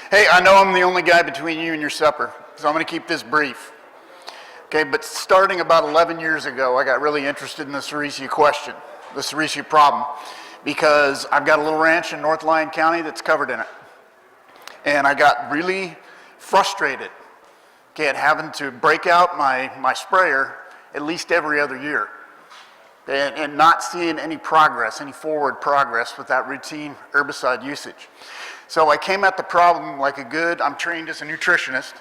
Hey, I know I'm the only guy between you and your supper, so I'm going to keep this brief. Okay, but starting about 11 years ago, I got really interested in the Sericea question, the Sericea problem, because I've got a little ranch in North Lyon County that's covered in it. And I got really frustrated, at having to break out my sprayer at least every other year and not seeing any progress, any forward progress with that routine herbicide usage. So I came at the problem like I'm trained as a nutritionist,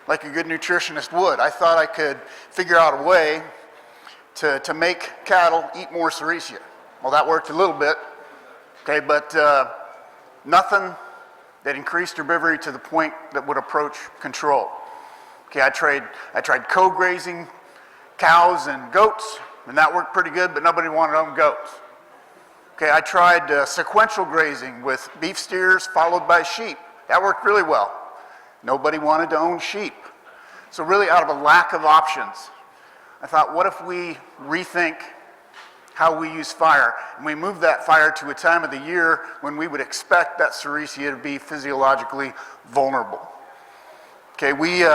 like a good nutritionist would. I thought I could figure out a way to make cattle eat more Sericea. Well, that worked a little bit, okay, but nothing that increased herbivory to the point that would approach control. Okay, I tried co-grazing cows and goats, and that worked pretty good, but nobody wanted to own goats. Okay, I tried sequential grazing with beef steers followed by sheep. That worked really well. Nobody wanted to own sheep. So really out of a lack of options, I thought, what if we rethink how we use fire? And we move that fire to a time of the year when we would expect that Sericea to be physiologically vulnerable. Okay, we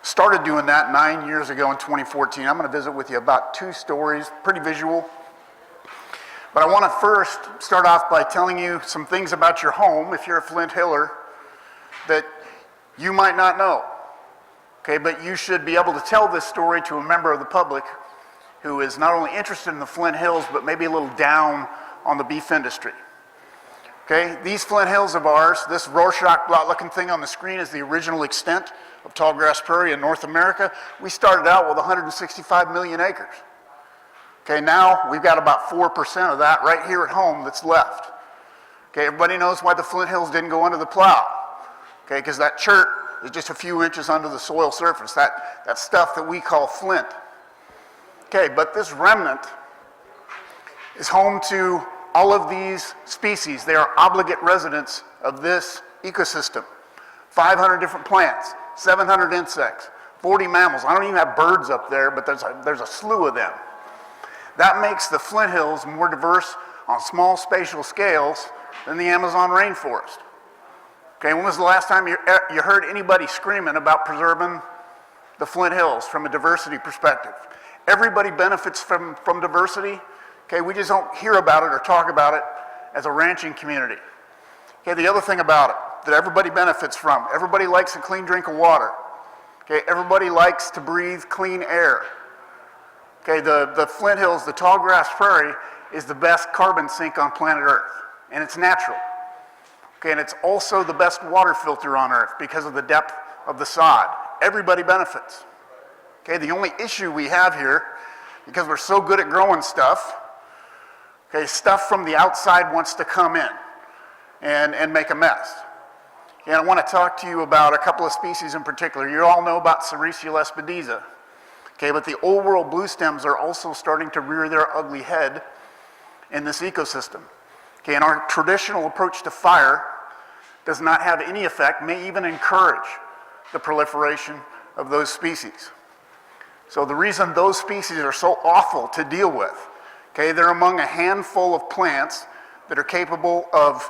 started doing that 9 years ago in 2014. I'm going to visit with you about two stories, pretty visual. But I want to first start off by telling you some things about your home, if you're a Flint Hiller, that you might not know. Okay, but you should be able to tell this story to a member of the public who is not only interested in the Flint Hills, but maybe a little down on the beef industry. Okay, these Flint Hills of ours, this Rorschach blot looking thing on the screen is the original extent of tallgrass prairie in North America. We started out with 165 million acres. Okay, now we've got about 4% of that right here at home that's left. Okay, everybody knows why the Flint Hills didn't go under the plow. Okay, because that chert is just a few inches under the soil surface, that stuff that we call flint. Okay, but this remnant is home to all of these species. They are obligate residents of this ecosystem. 500 different plants, 700 insects, 40 mammals. I don't even have birds up there, but there's a slew of them. That makes the Flint Hills more diverse on small spatial scales than the Amazon rainforest. Okay, when was the last time you heard anybody screaming about preserving the Flint Hills from a diversity perspective? Everybody benefits from diversity. Okay, we just don't hear about it or talk about it as a ranching community. Okay, the other thing about it that everybody benefits from, everybody likes a clean drink of water. Okay, everybody likes to breathe clean air. Okay, the Flint Hills, the tallgrass prairie, is the best carbon sink on planet Earth, and it's natural. Okay, and it's also the best water filter on Earth because of the depth of the sod. Everybody benefits. Okay, the only issue we have here, because we're so good at growing stuff, okay, stuff from the outside wants to come in and make a mess. And I want to talk to you about a couple of species in particular. You all know about Sericea lespedeza. Okay, but the old world blue stems are also starting to rear their ugly head in this ecosystem. Okay, and our traditional approach to fire does not have any effect, may even encourage the proliferation of those species. So the reason those species are so awful to deal with, okay, they're among a handful of plants that are capable of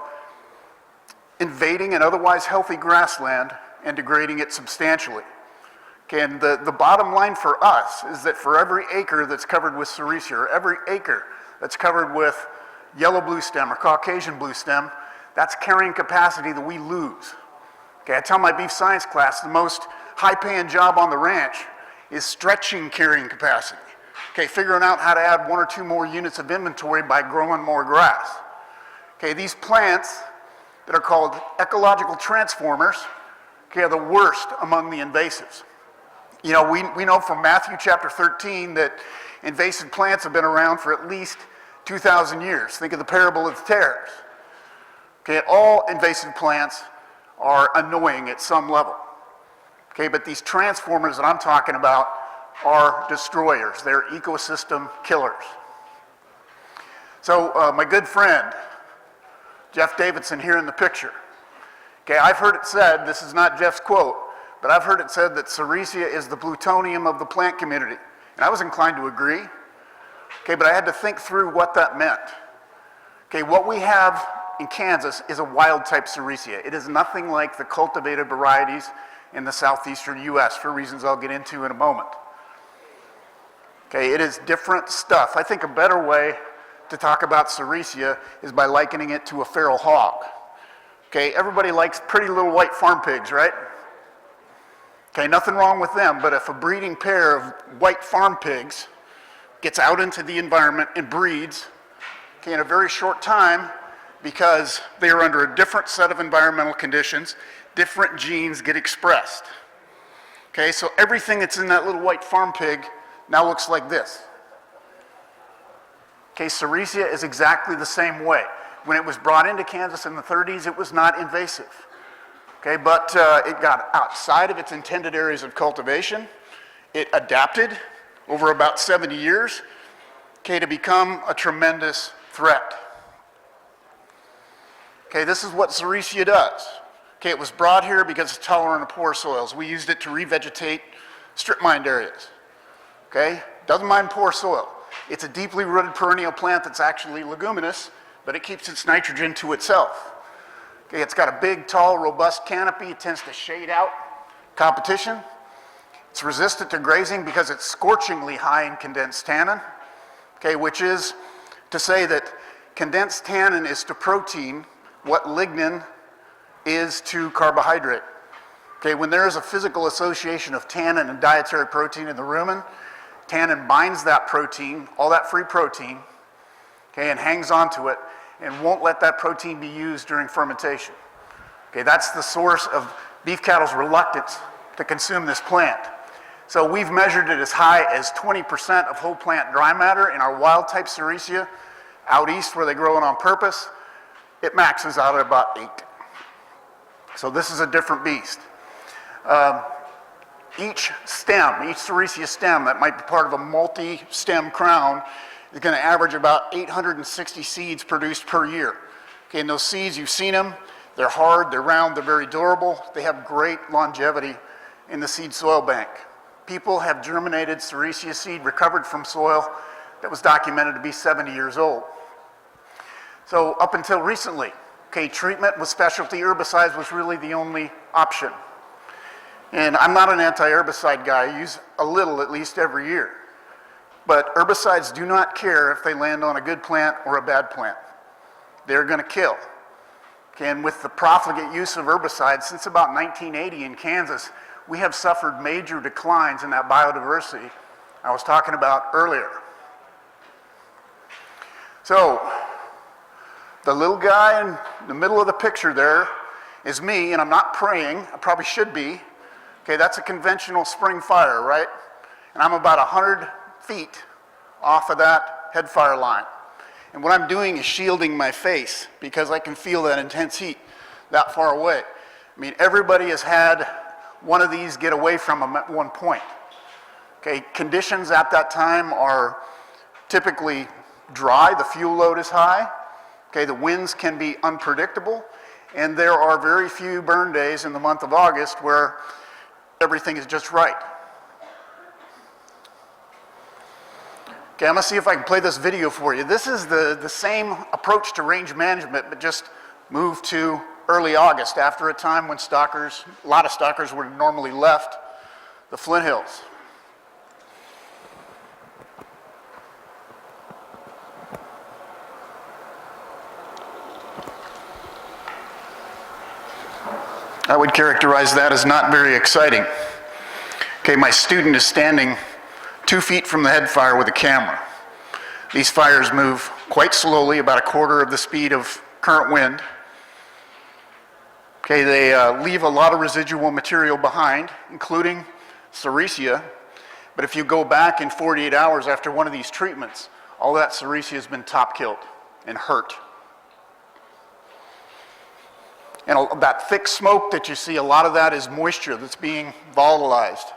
invading an otherwise healthy grassland and degrading it substantially. Okay, and the bottom line for us is that for every acre that's covered with Sericea, or every acre that's covered with yellow blue stem or Caucasian blue stem, that's carrying capacity that we lose. Okay, I tell my beef science class the most high-paying job on the ranch is stretching carrying capacity. Okay, figuring out how to add 1 or 2 more units of inventory by growing more grass. Okay, these plants that are called ecological transformers, okay, are the worst among the invasives. You know, we know from Matthew chapter 13 that invasive plants have been around for at least 2,000 years. Think of the parable of the tares. Okay, all invasive plants are annoying at some level. Okay, but these transformers that I'm talking about are destroyers. They're ecosystem killers. So my good friend, Jeff Davidson here in the picture. Okay, I've heard it said, this is not Jeff's quote, but I've heard it said that Sericea is the plutonium of the plant community. And I was inclined to agree. Okay, but I had to think through what that meant. Okay, what we have in Kansas is a wild type Sericea. It is nothing like the cultivated varieties in the southeastern US for reasons I'll get into in a moment. Okay, it is different stuff. I think a better way to talk about Sericea is by likening it to a feral hog. Okay, everybody likes pretty little white farm pigs, right? Okay, nothing wrong with them, but if a breeding pair of white farm pigs gets out into the environment and breeds, okay, in a very short time, because they are under a different set of environmental conditions, different genes get expressed. Okay, so everything that's in that little white farm pig now looks like this. Okay, Sericea is exactly the same way. When it was brought into Kansas in the 30s, it was not invasive. Okay, but it got outside of its intended areas of cultivation. It adapted over about 70 years, okay, to become a tremendous threat. Okay, this is what Sericea does. Okay, it was brought here because it's tolerant of poor soils. We used it to revegetate strip mined areas. Okay, doesn't mind poor soil. It's a deeply rooted perennial plant that's actually leguminous, but it keeps its nitrogen to itself. Okay, it's got a big, tall, robust canopy. It tends to shade out competition. It's resistant to grazing because it's scorchingly high in condensed tannin, okay, which is to say that condensed tannin is to protein what lignin is to carbohydrate. Okay, when there is a physical association of tannin and dietary protein in the rumen, tannin binds that protein, all that free protein, okay, and hangs onto it and won't let that protein be used during fermentation. Okay, that's the source of beef cattle's reluctance to consume this plant. So we've measured it as high as 20% of whole plant dry matter in our wild type Sericea. Out east where they grow it on purpose, it maxes out at about 8. So this is a different beast. Each Sericea stem that might be part of a multi-stem crown is going to average about 860 seeds produced per year. Okay, and those seeds, you've seen them. They're hard, they're round, they're very durable. They have great longevity in the seed soil bank. People have germinated Sericea seed recovered from soil that was documented to be 70 years old. So up until recently, okay, treatment with specialty herbicides was really the only option. And I'm not an anti-herbicide guy. I use a little at least every year. But herbicides do not care if they land on a good plant or a bad plant. They're going to kill. Okay, and with the profligate use of herbicides since about 1980 in Kansas, we have suffered major declines in that biodiversity I was talking about earlier. So, the little guy in the middle of the picture there is me, and I'm not praying. I probably should be. Okay, that's a conventional spring fire, right? And I'm about 100 feet off of that head fire line. And what I'm doing is shielding my face because I can feel that intense heat that far away. I mean, everybody has had one of these get away from them at one point. Okay, conditions at that time are typically dry, the fuel load is high, okay, the winds can be unpredictable, and there are very few burn days in the month of August where everything is just right. Okay, I'm gonna see if I can play this video for you. This is the same approach to range management, but just moved to early August after a time when a lot of stockers would have normally left the Flint Hills. I would characterize that as not very exciting. Okay, my student is standing 2 feet from the head fire with a camera. These fires move quite slowly, about a quarter of the speed of current wind. Okay, they leave a lot of residual material behind, including Sericea. But if you go back in 48 hours after one of these treatments, all that Sericea has been top killed and hurt. And that thick smoke that you see, a lot of that is moisture that's being volatilized.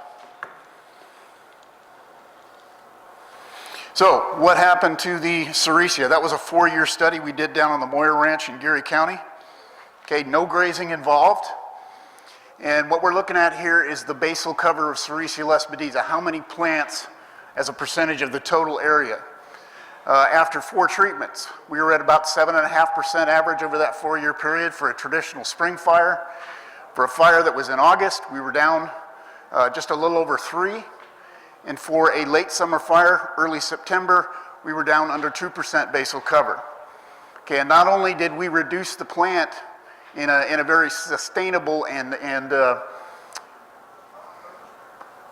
So what happened to the Sericea? That was a 4-year study we did down on the Moyer Ranch in Geary County. Okay, no grazing involved. And what we're looking at here is the basal cover of Sericea lespedeza, how many plants as a percentage of the total area. After 4 treatments, we were at about 7.5% average over that 4-year period for a traditional spring fire. For a fire that was in August, we were down just a little over 3. And for a late summer fire, early September, we were down under 2% basal cover. Okay, and not only did we reduce the plant in a very sustainable and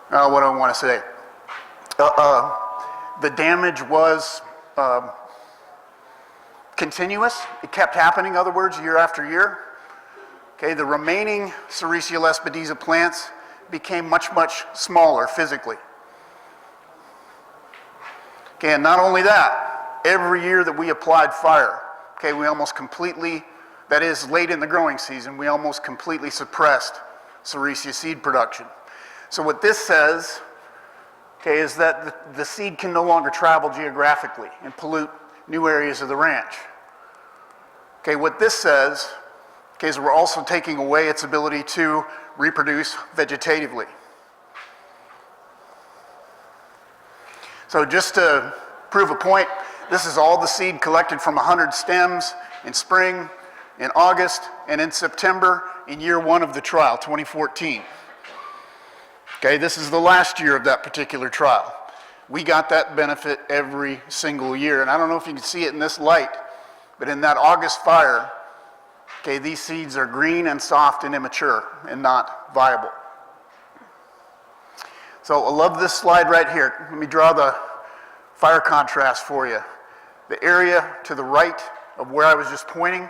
what do I want to say? The damage was continuous. It kept happening, in other words, year after year. Okay, the remaining Sericea lespedeza plants became much, much smaller physically. Okay, and not only that, every year that we applied fire, okay, we almost completely, that is late in the growing season, we almost completely suppressed Sericea seed production. So what this says, okay, is that the seed can no longer travel geographically and pollute new areas of the ranch. Okay, what this says, okay, is we're also taking away its ability to reproduce vegetatively. So just to prove a point, this is all the seed collected from 100 stems in spring, in August, and in September in year 1 of the trial, 2014. Okay, this is the last year of that particular trial. We got that benefit every single year. And I don't know if you can see it in this light, but in that August fire, okay, these seeds are green and soft and immature and not viable. So I love this slide right here. Let me draw the fire contrast for you. The area to the right of where I was just pointing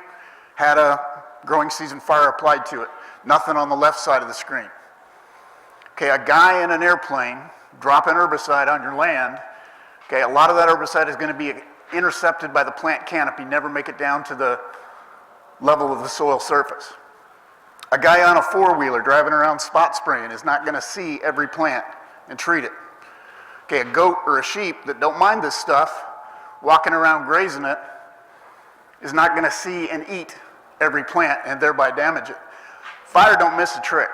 had a growing season fire applied to it. Nothing on the left side of the screen. Okay, a guy in an airplane dropping herbicide on your land, okay, a lot of that herbicide is going to be intercepted by the plant canopy, never make it down to the level of the soil surface. A guy on a 4-wheeler driving around spot spraying is not going to see every plant and treat it. Okay, a goat or a sheep that don't mind this stuff, walking around grazing it, is not going to see and eat every plant and thereby damage it. Fire don't miss a trick.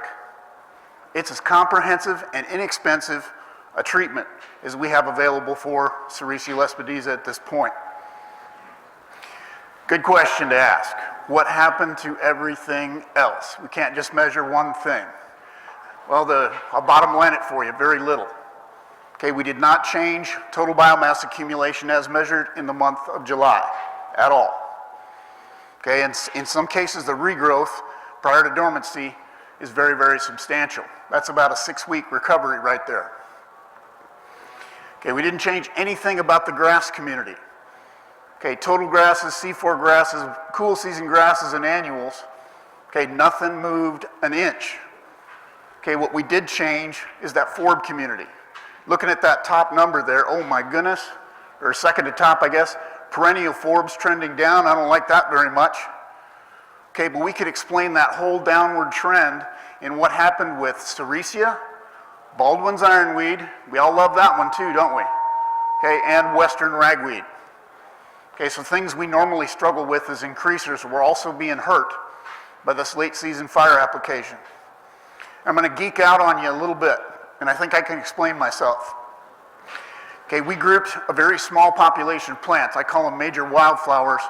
It's as comprehensive and inexpensive a treatment as we have available for Sericea lespedeza at this point. Good question to ask. What happened to everything else? We can't just measure one thing. Well, I'll bottom line it for you, very little. Okay, we did not change total biomass accumulation as measured in the month of July at all. Okay, and in some cases the regrowth prior to dormancy is very, very substantial. That's about a 6-week recovery right there. Okay, we didn't change anything about the grass community. Okay, total grasses, C4 grasses, cool season grasses, and annuals, okay, nothing moved an inch. Okay, what we did change is that forb community. Looking at that top number there, oh my goodness, or second to top, I guess, perennial forbs trending down, I don't like that very much. Okay, but we could explain that whole downward trend in what happened with Sericea, Baldwin's ironweed, we all love that one too, don't we? Okay, and western ragweed. Okay, so things we normally struggle with as increasers were also being hurt by this late season fire application. I'm going to geek out on you a little bit, and I think I can explain myself. Okay, we grouped a very small population of plants, I call them major wildflowers,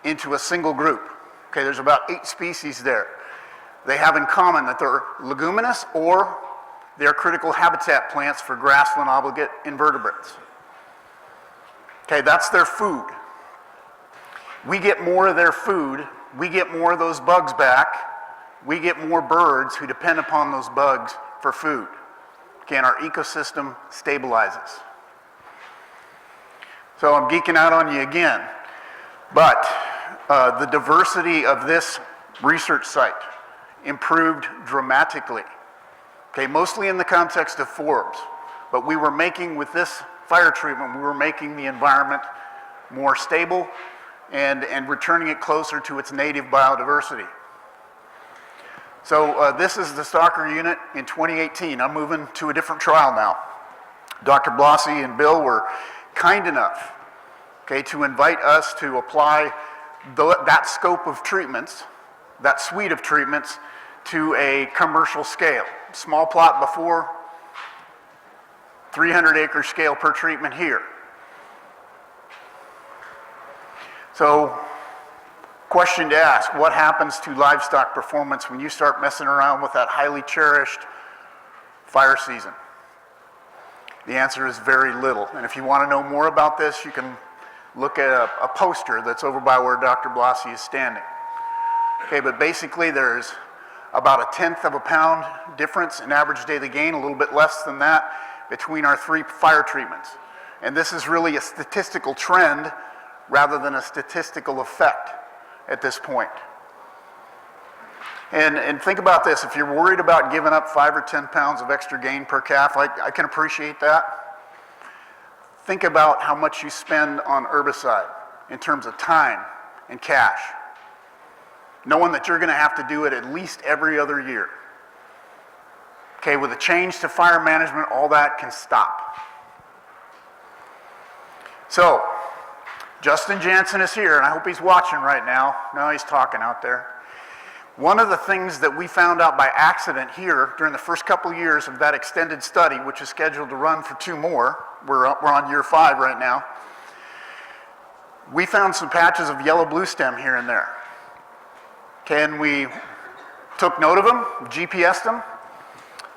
into a single group. Okay, there's about 8 species there. They have in common that they're leguminous or they're critical habitat plants for grassland obligate invertebrates. Okay, that's their food. We get more of their food, we get more of those bugs back, we get more birds who depend upon those bugs for food. Okay, and our ecosystem stabilizes. So I'm geeking out on you again, but the diversity of this research site improved dramatically. Okay, mostly in the context of forbs, but we were making, with this fire treatment, we were making the environment more stable and returning it closer to its native biodiversity. So this is the Stocker unit in 2018. I'm moving to a different trial now. Dr. Blasi and Bill were kind enough, okay, to invite us to apply that scope of treatments, that suite of treatments, to a commercial scale. Small plot before, 300-acre scale per treatment here. So, question to ask, what happens to livestock performance when you start messing around with that highly cherished fire season? The answer is very little. And if you want to know more about this, you can look at a poster that's over by where Dr. Blassie is standing. Okay, but basically there's about 1/10 of a pound difference in average daily gain, a little bit less than that, between our 3 fire treatments. And this is really a statistical trend rather than a statistical effect at this point. And think about this, if you're worried about giving up 5 or 10 pounds of extra gain per calf, I can appreciate that. Think about how much you spend on herbicide in terms of time and cash, knowing that you're gonna have to do it at least every other year. Okay, with a change to fire management, all that can stop. So, Justin Jansen is here, and I hope he's watching right now. No, he's talking out there. One of the things that we found out by accident here during the first couple of years of that extended study, which is scheduled to run for 2 more, we're on year 5 right now, we found some patches of yellow-blue stem here and there. Okay, and we took note of them, GPS'd them,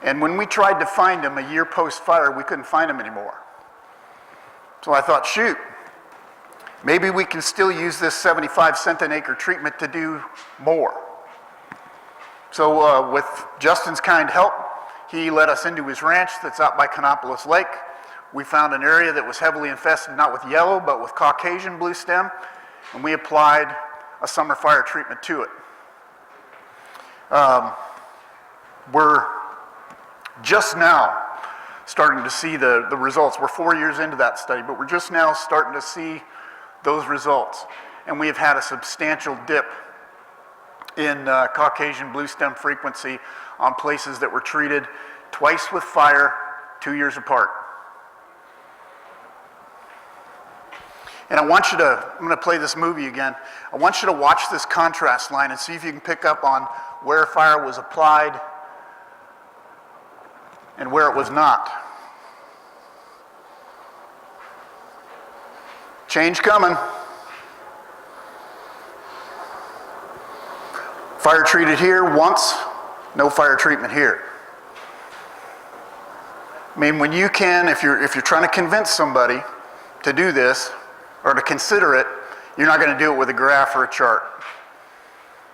and when we tried to find them a year post-fire, we couldn't find them anymore. So I thought, shoot, maybe we can still use this 75 cent an acre treatment to do more. So with Justin's kind help, he led us into his ranch that's out by Canopolis Lake. We found an area that was heavily infested, not with yellow, but with Caucasian blue stem, and we applied a summer fire treatment to it. We're just now starting to see the results. We're 4 years into that study, but we're just now starting to see those results. And we have had a substantial dip in Caucasian blue stem frequency on places that were treated twice with fire 2 years apart. And I'm gonna play this movie again. I want you to watch this contrast line and see if you can pick up on where fire was applied and where it was not. Change coming. Fire treated here once, no fire treatment here. I mean, when you can, if you're trying to convince somebody to do this or to consider it, you're not going to do it with a graph or a chart.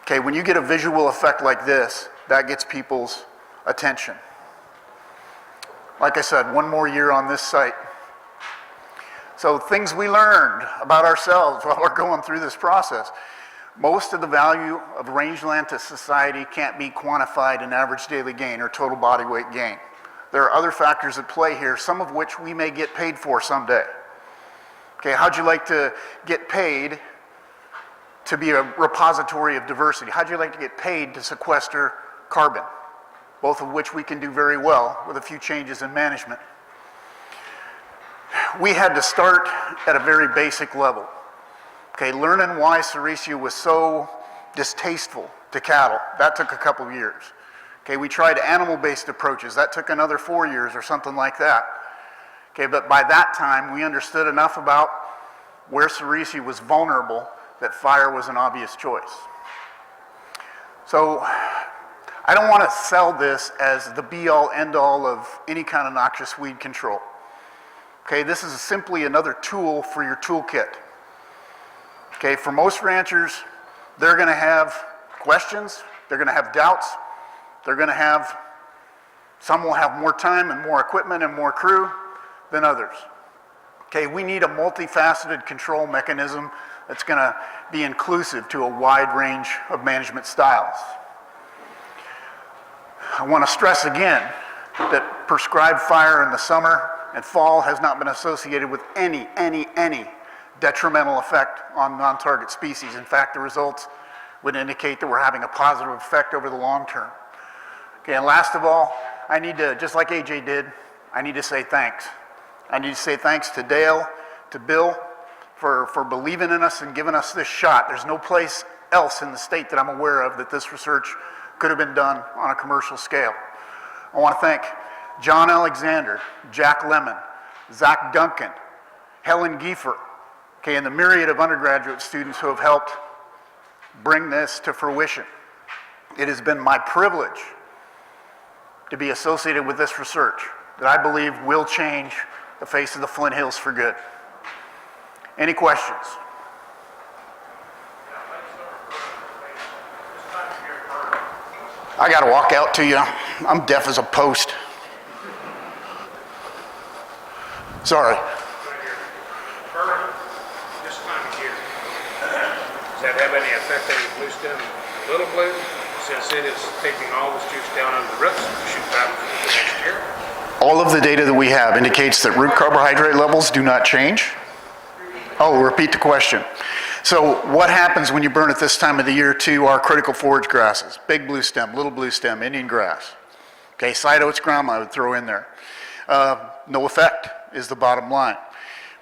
Okay, when you get a visual effect like this, that gets people's attention. Like I said, 1 more year on this site. So things we learned about ourselves while we're going through this process. Most of the value of rangeland to society can't be quantified in average daily gain or total body weight gain. There are other factors at play here, some of which we may get paid for someday. Okay, how'd you like to get paid to be a repository of diversity? How'd you like to get paid to sequester carbon? Both of which we can do very well with a few changes in management. We had to start at a very basic level. Okay, learning why Sericea was so distasteful to cattle, that took a couple of years. Okay, we tried animal-based approaches, that took another 4 years or something like that. Okay, but by that time, we understood enough about where Sericea was vulnerable that fire was an obvious choice. So, I don't want to sell this as the be-all, end-all of any kind of noxious weed control. Okay, this is simply another tool for your toolkit. Okay, for most ranchers, they're going to have questions, they're going to have doubts, some will have more time and more equipment and more crew than others. Okay, we need a multifaceted control mechanism that's going to be inclusive to a wide range of management styles. I want to stress again that prescribed fire in the summer and fall has not been associated with any detrimental effect on non-target species. In fact, the results would indicate that we're having a positive effect over the long term. Okay, and last of all, I need to, just like AJ did, I need to say thanks. I need to say thanks to Dale, to Bill, for believing in us and giving us this shot. There's no place else in the state that I'm aware of that this research could have been done on a commercial scale. I want to thank John Alexander, Jack Lemon, Zach Duncan, Helen Giefer, okay, and the myriad of undergraduate students who have helped bring this to fruition. It has been my privilege to be associated with this research that I believe will change the face of the Flint Hills for good. Any questions? I gotta walk out to you. I'm deaf as a post. Sorry. This time of year, does that have any effect on your blue stem, little blue, since it is taking all the shoots down under the roots to shoot back for the next year? All of the data that we have indicates that root carbohydrate levels do not change. I'll repeat the question. So what happens when you burn at this time of the year to our critical forage grasses? Big blue stem, little blue stem, Indian grass. Okay, side oats, ground I would throw in there. No effect is the bottom line.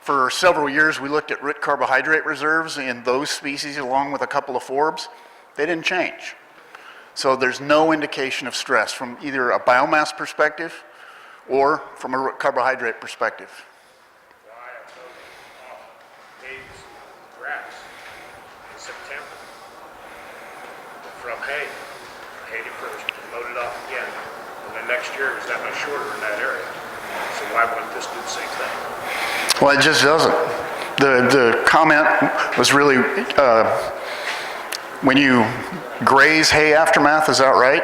For several years, we looked at root carbohydrate reserves in those species along with a couple of forbs. They didn't change. So there's no indication of stress from either a biomass perspective or from a root carbohydrate perspective. Grass in September from hay. Hayed it first, mowed it off again. And then next year it was that much shorter in that area. So why wouldn't this do the same thing? Well, it just doesn't. The comment was really, when you graze hay aftermath, is that right?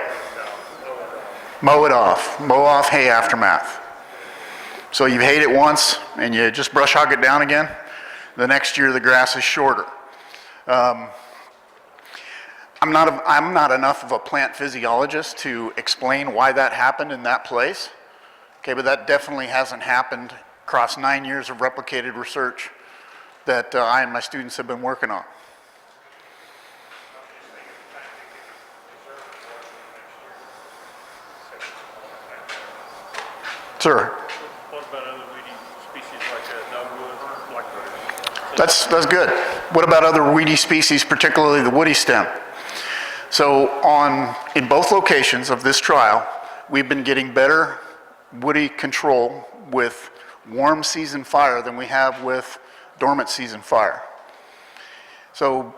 No, mow it off. Mow off hay aftermath. So you've hayed it once and you just brush hog it down again. The next year the grass is shorter. I'm not enough of a plant physiologist to explain why that happened in that place. Okay, but that definitely hasn't happened across 9 years of replicated research that I and my students have been working on. Sir? What about other weedy species like dogwood? That's good. What about other weedy species, particularly the woody stem? So in both locations of this trial, we've been getting better woody control with warm season fire than we have with dormant season fire. So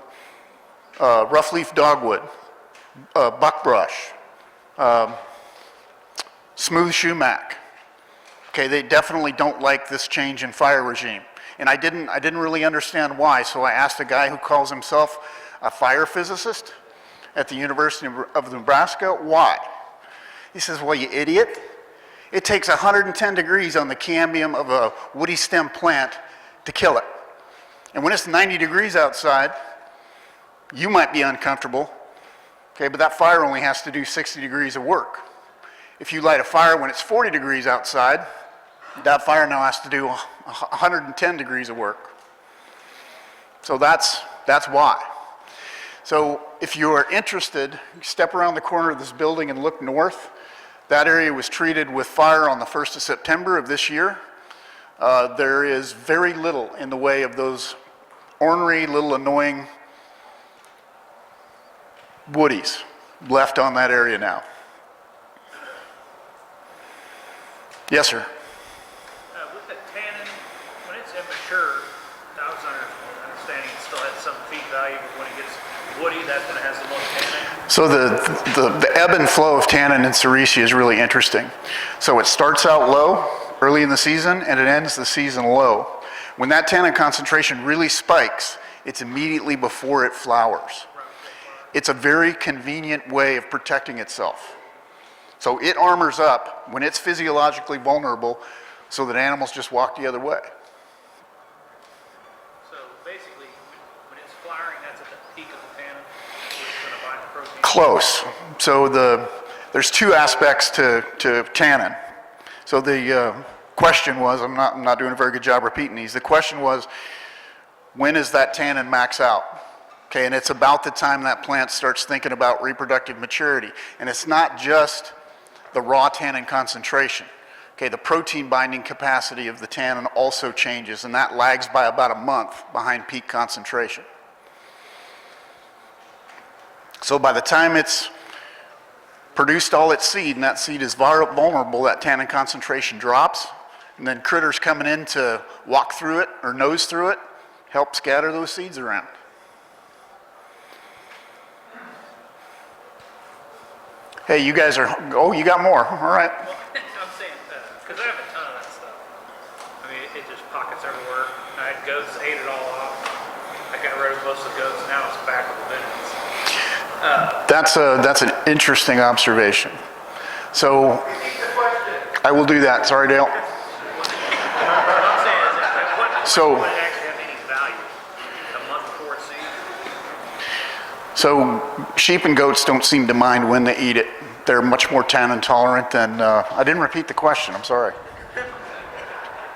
rough leaf dogwood, buckbrush, smooth sumac. Okay, they definitely don't like this change in fire regime. And I didn't really understand why, so I asked a guy who calls himself a fire physicist at the University of Nebraska, why? He says, well, you idiot. It takes 110 degrees on the cambium of a woody stem plant to kill it. And when it's 90 degrees outside, you might be uncomfortable, okay, but that fire only has to do 60 degrees of work. If you light a fire when it's 40 degrees outside, that fire now has to do 110 degrees of work. So that's why. So if you are interested, step around the corner of this building and look north. That area was treated with fire on the 1st of September of this year. There is very little in the way of those ornery, little annoying woodies left on that area now. Yes, sir. With the tannin, when it's immature, I was understanding it still has some feed value, but when it gets woody, that's when it has the most tannin. So the ebb and flow of tannin in Sericea is really interesting. So it starts out low early in the season and it ends the season low. When that tannin concentration really spikes, it's immediately before it flowers. It's a very convenient way of protecting itself. So it armors up when it's physiologically vulnerable so that animals just walk the other way. So basically, when it's flowering, that's at the peak of the tannin, it's going to bind the protein. Close. So there's two aspects to tannin. So the question was, I'm not doing a very good job repeating these. The question was, when is that tannin max out? Okay, and it's about the time that plant starts thinking about reproductive maturity. And it's not just the raw tannin concentration. Okay, the protein binding capacity of the tannin also changes, and that lags by about a month behind peak concentration. So by the time it's produced all its seed, and that seed is vulnerable, that tannin concentration drops, and then critters coming in to walk through it or nose through it, help scatter those seeds around. Hey, you guys are, oh, you got more, all right. Well, I'm saying, because I have a ton of that stuff. I mean, it just pockets everywhere. I had goats, ate it all off. I got rid of most of the goats, now it's back with the vengeance. That's an interesting observation. So, I will do that, sorry Dale. What I'm saying is that So- would it actually have any value a month before it's seed? So sheep and goats don't seem to mind when they eat it. They're much more tannin tolerant than, I didn't repeat the question, I'm sorry.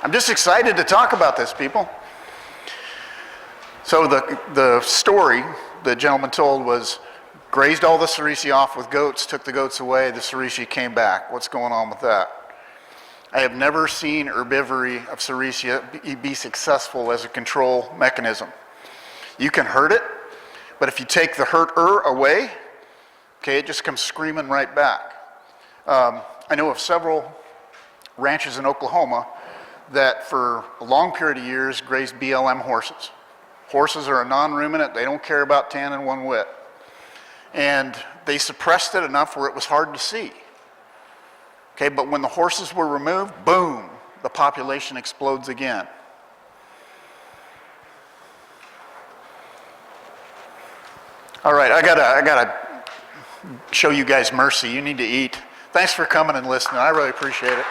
I'm just excited to talk about this, people. So the story the gentleman told was, grazed all the cerci off with goats, took the goats away, the cerci came back. What's going on with that? I have never seen herbivory of cerci be successful as a control mechanism. You can hurt it, but if you take the hurter away, okay, it just comes screaming right back. I know of several ranches in Oklahoma that for a long period of years grazed BLM horses. Horses are a non-ruminant, they don't care about tannin one whit. And they suppressed it enough where it was hard to see. Okay, but when the horses were removed, boom, the population explodes again. All right, I gotta show you guys mercy. You need to eat. Thanks for coming and listening. I really appreciate it.